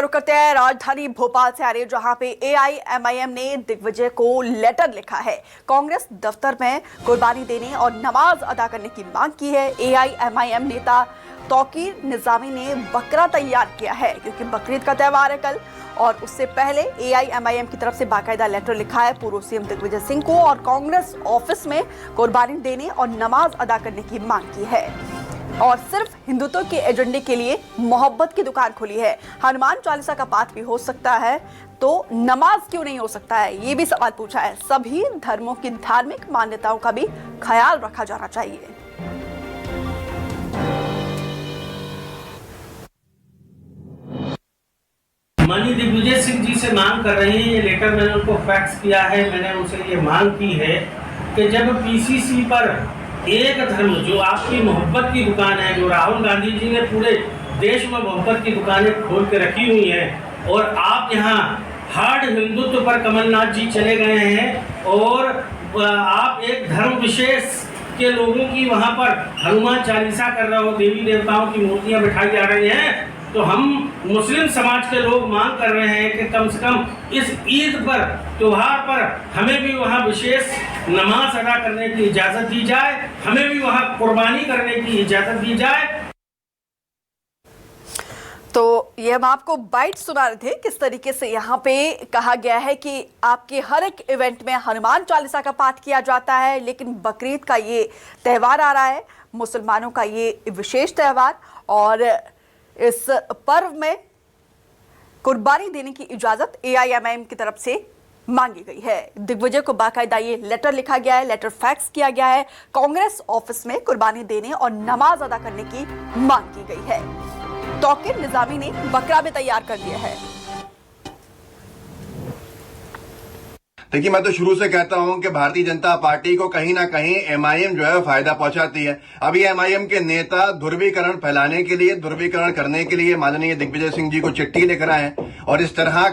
रुक करते हैं राजधानी भोपाल से आ रही है, जहां पे एआईएमआईएम ने दिग्विजय को लेटर लिखा है। कांग्रेस दफ्तर में कुर्बानी देने और नमाज अदा करने की मांग की है। एआईएमआईएम नेता तौकीर निजामी ने बकरा तैयार किया है, क्योंकि बकरीद का त्यौहार है कल, और उससे पहले एआईएमआईएम की तरफ से बाकायदा लेटर लिखा है पूर्व सीएम दिग्विजय सिंह को, और कांग्रेस ऑफिस में कुर्बानी देने और नमाज अदा करने की मांग की है। और सिर्फ हिंदुत्व के एजेंडे के लिए मोहब्बत की दुकान खुली है। हनुमान चालीसा का पाठ भी हो सकता है, तो नमाज क्यों नहीं हो सकता है, ये भी सवाल पूछा है। सभी धर्मों की धार्मिक मान्यताओं का भी ख्याल रखा जाना चाहिए। माननीय दिग्विजय सिंह जी से मांग कर रहे हैं, ये लेटर मैंने उनको फैक्स किया है। मैंने उनसे ये मांग की है कि जब पीसीसी पर एक धर्म, जो आपकी मोहब्बत की दुकान है, जो राहुल गांधी जी ने पूरे देश में मोहब्बत की दुकानें खोल के रखी हुई हैं, और आप यहाँ हार्ड हिंदुत्व पर कमलनाथ जी चले गए हैं, और आप एक धर्म विशेष के लोगों की वहाँ पर हनुमान चालीसा कर रहे हो, देवी देवताओं की मूर्तियाँ बिठाई जा रही हैं, तो हम मुस्लिम समाज के लोग मांग कर रहे हैं कि कम से कम इस ईद पर, त्योहार पर हमें भी वहाँ विशेष नमाज अदा करने की इजाजत दी जाए, हमें भी वहाँ कुर्बानी करने की इजाजत दी जाए। तो ये हम आपको बाइट सुना रहे थे, किस तरीके से यहाँ पे कहा गया है कि आपके हर एक इवेंट में हनुमान चालीसा का पाठ किया जाता है, लेकिन बकरीद का ये त्यौहार आ रहा है, मुसलमानों का ये विशेष त्यौहार, और इस पर्व में कुर्बानी देने की इजाजत एआईएमआईएम की तरफ से मांगी गई है। दिग्विजय को बाकायदा ये लेटर लिखा गया है, लेटर फैक्स किया गया है। कांग्रेस ऑफिस में कुर्बानी देने और नमाज अदा करने की मांग की गई है। तौकीर निजामी ने बकरा भी तैयार कर दिया है। देखिए, मैं तो शुरू से कहता हूं कि भारतीय जनता पार्टी को कहीं ना कहीं एमआईएम जो है फायदा पहुंचाती है। अभी एमआईएम के नेता ध्रुवीकरण फैलाने के लिए, ध्रुवीकरण करने के लिए माननीय दिग्विजय सिंह जी को चिट्ठी लिख रहे हैं, और इस तरह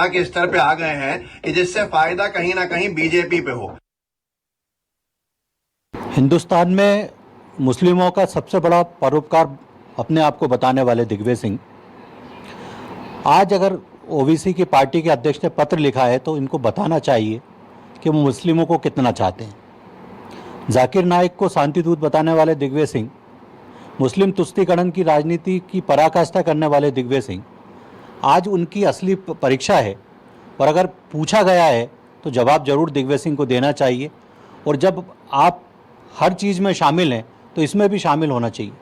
के स्तर पे आ गए हैं कि जिससे फायदा कहीं ना कहीं बीजेपी पे हो। हिंदुस्तान में मुस्लिमों का सबसे बड़ा परोपकार अपने आप को बताने वाले दिग्विजय सिंह आज अगर ओबीसी की पार्टी के अध्यक्ष ने पत्र लिखा है, तो इनको बताना चाहिए कि वो मुस्लिमों को कितना चाहते हैं। जाकिर नाइक को शांति दूत बताने वाले दिग्विजय सिंह, मुस्लिम तुष्टीकरण की राजनीति की पराकाष्ठा करने वाले दिग्विजय सिंह, आज उनकी असली परीक्षा है, और अगर पूछा गया है तो जवाब जरूर दिग्विजय सिंह को देना चाहिए। और जब आप हर चीज़ में शामिल हैं तो इसमें भी शामिल होना चाहिए।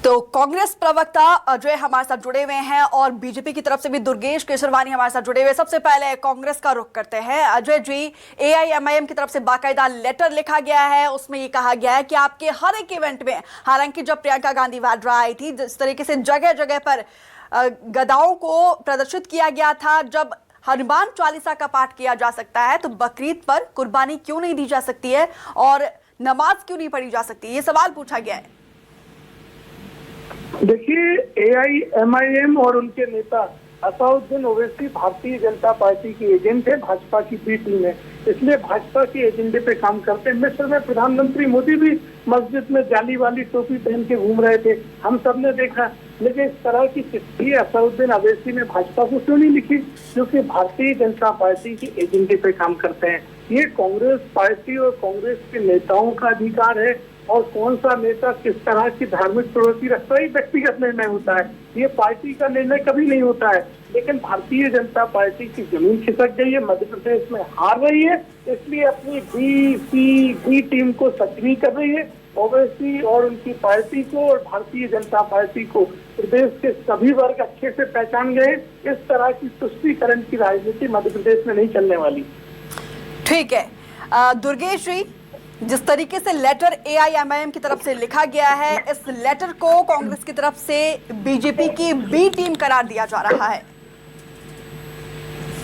तो कांग्रेस प्रवक्ता अजय हमारे साथ जुड़े हुए हैं, और बीजेपी की तरफ से भी दुर्गेश केसरवानी हमारे साथ जुड़े हुए हैं। सबसे पहले कांग्रेस का रुख करते हैं। अजय जी, एआईएमआईएम की तरफ से बाकायदा लेटर लिखा गया है, उसमें ये कहा गया है कि आपके हर एक इवेंट में, हालांकि जब प्रियंका गांधी वाड्रा आई थी, जिस तरीके से जगह जगह पर गदाओं को प्रदर्शित किया गया था, जब हनुमान चालीसा का पाठ किया जा सकता है, तो बकरीद पर कुर्बानी क्यों नहीं दी जा सकती है और नमाज क्यों नहीं पढ़ी जा सकती, ये सवाल पूछा गया है। देखिए, एआईएमआईएम और उनके नेता असदुद्दीन ओवैसी भारतीय जनता पार्टी के एजेंट है, भाजपा की बी टीम है, इसलिए भाजपा के एजेंडे पे काम करते हैं। मिस्र में प्रधानमंत्री मोदी भी मस्जिद में जाली वाली टोपी पहन के घूम रहे थे, हम सब ने देखा। लेकिन इस तरह की चिट्ठी असदुद्दीन ओवैसी ने भाजपा को क्यों नहीं लिखी? क्योंकि भारतीय जनता पार्टी के एजेंडे पे काम करते हैं। ये कांग्रेस पार्टी और कांग्रेस के नेताओं का अधिकार है, और कौन सा नेता किस तरह की धार्मिक प्रवृत्ति रखता है, व्यक्तिगत निर्णय होता है, ये पार्टी का निर्णय कभी नहीं होता है। लेकिन भारतीय जनता पार्टी की जमीन खिसक गई है, मध्य प्रदेश में हार रही है, इसलिए अपनी बी टीम को सक्रिय कर रही है। ओवैसी और उनकी पार्टी को और भारतीय जनता पार्टी को प्रदेश के सभी वर्ग अच्छे से पहचान गए। इस तरह की तुष्टीकरण की राजनीति मध्य प्रदेश में नहीं चलने वाली। ठीक है दुर्गेश जी, जिस तरीके से लेटर एआईएमआईएम की तरफ से लिखा गया है, इस लेटर को कांग्रेस की तरफ से बीजेपी की बी टीम करार दिया जा रहा है।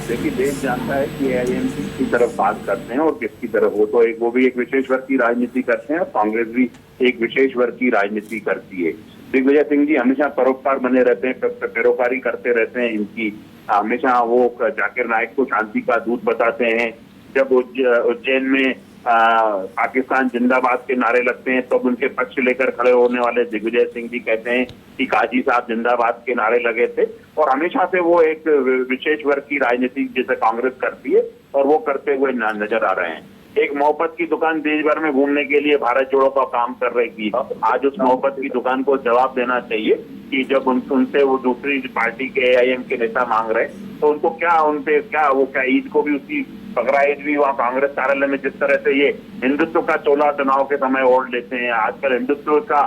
देखिए, देश जानता है कि एआईएम किसकी तरफ बात करते हैं और किसकी तरफ, वो तो वो भी एक विशेष वर्ग की राजनीति करते हैं, और कांग्रेस भी एक विशेष वर्ग की राजनीति करती है। दिग्विजय सिंह जी हमेशा परोपकार बने रहते हैं, पैरोकारी करते रहते हैं इनकी। हमेशा वो जाकिर नाइक को शांति का दूत बताते हैं। जब उज्जैन में पाकिस्तान जिंदाबाद के नारे लगते हैं तब उनके पक्ष लेकर खड़े होने वाले दिग्विजय सिंह जी कहते हैं कि काजी साहब जिंदाबाद के नारे लगे थे। और हमेशा से वो एक विशेष वर्ग की राजनीति जैसे कांग्रेस करती है और वो करते हुए नजर आ रहे हैं। एक मोहब्बत की दुकान देश भर में घूमने के लिए भारत जोड़ो का काम कर रही थी, आज उस मोहब्बत की दुकान को जवाब देना चाहिए कि जब उनसे वो दूसरी पार्टी के AIM के नेता मांग रहे तो उनको क्या उनपे क्या वो क्या ईद को भी उसकी बकरा ईद भी वहाँ कांग्रेस कार्यालय में जिस तरह से ये हिंदुत्व का चोला चुनाव के समय ओढ़ लेते हैं, आजकल हिंदुत्व का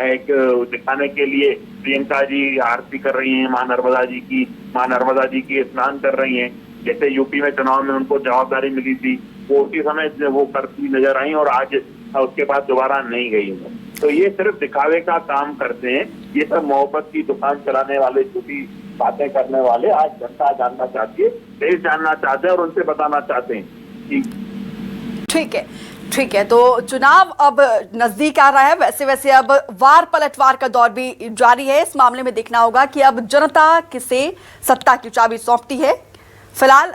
एक दिखाने के लिए प्रियंका जी आरती कर रही हैं, माँ नर्मदा जी की स्नान कर रही हैं। जैसे यूपी में चुनाव में उनको जवाबदारी मिली थी वो उसी समय वो करती नजर आई और आज उसके बाद दोबारा नहीं गई है। तो ये सिर्फ दिखावे का काम करते हैं, ये सब मोहब्बत की दुकान चलाने वाले, झूठी बातें करने वाले आज जनता जानना चाहती है, देश जानना चाहते हैं और उनसे बताना चाहते हैं कि ठीक है। तो चुनाव अब नजदीक आ रहा है, वैसे अब वार पलटवार का दौर भी जारी है। इस मामले में देखना होगा कि अब जनता किसे सत्ता की चाबी सौंपती है। फिलहाल